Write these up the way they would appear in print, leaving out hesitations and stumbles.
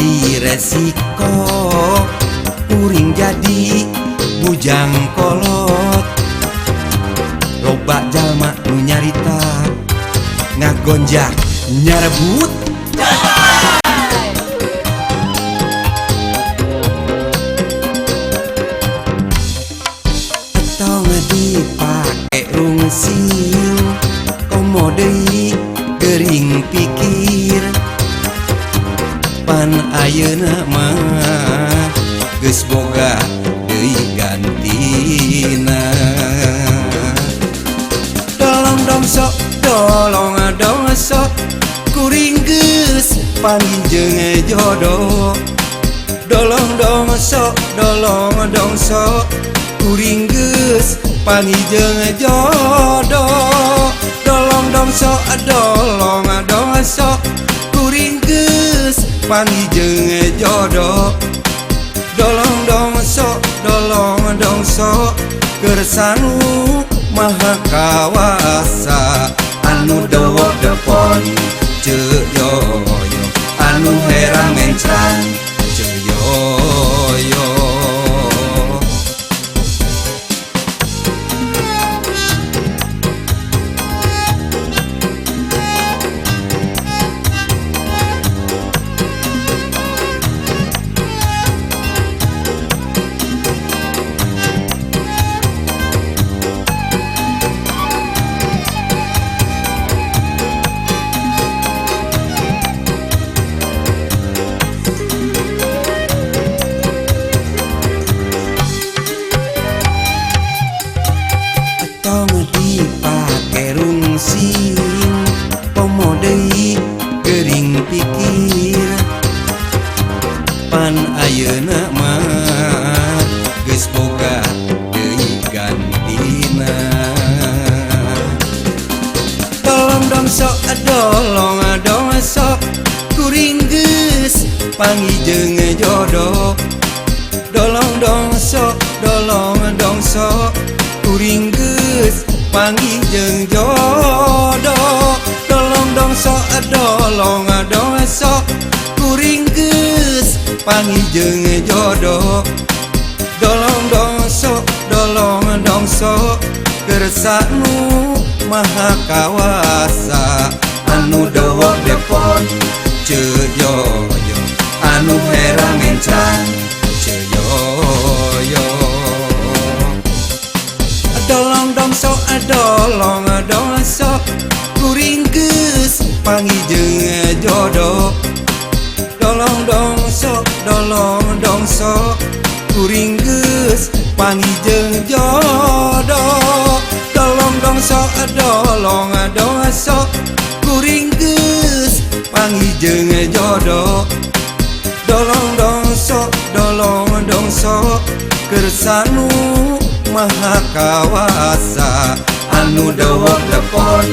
di resiko kuring jadi bujang kolot. Loba jalma nu nyarita ngagonjak nyarebut. Tong dipake rungsil komo deui gering pikir. Pan ayeuna mah geus boga deui gantina. Dolong dongso dolong dongso kuring geus panggih jodoh. Dolong dongso kuring geus panggih jodoh. Dolong dongso kuring geus panggih jodoh. Dolong dongso kersanu maha kawasa anu dawa depon ceyoyo anu herang mencran ceyoyo. Tong dipake rungsing pomo deui gering pikir. Pan ayeuna mah geus boga deui gantina. Dolong dongso kuring geus panggih jodoh. Dolong dongso kuring geus panggih jeung jodoh. Dolong dongso kuring geus panggih jeung jodoh. Dolong dongso kersanu maha kawasa anu dawa depon ceyoyo anu herang mencran ceyoyo. Dolong dongso kuring geus panggih jeung jodoh. Dolong dongso kuring geus panggih jeung jodoh. Dolong dongso kuring geus panggih jeung jodoh. Dolong dongso kersanu maha kawasa anu dawa depon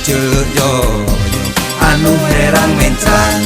ceyoyo anu herang mencran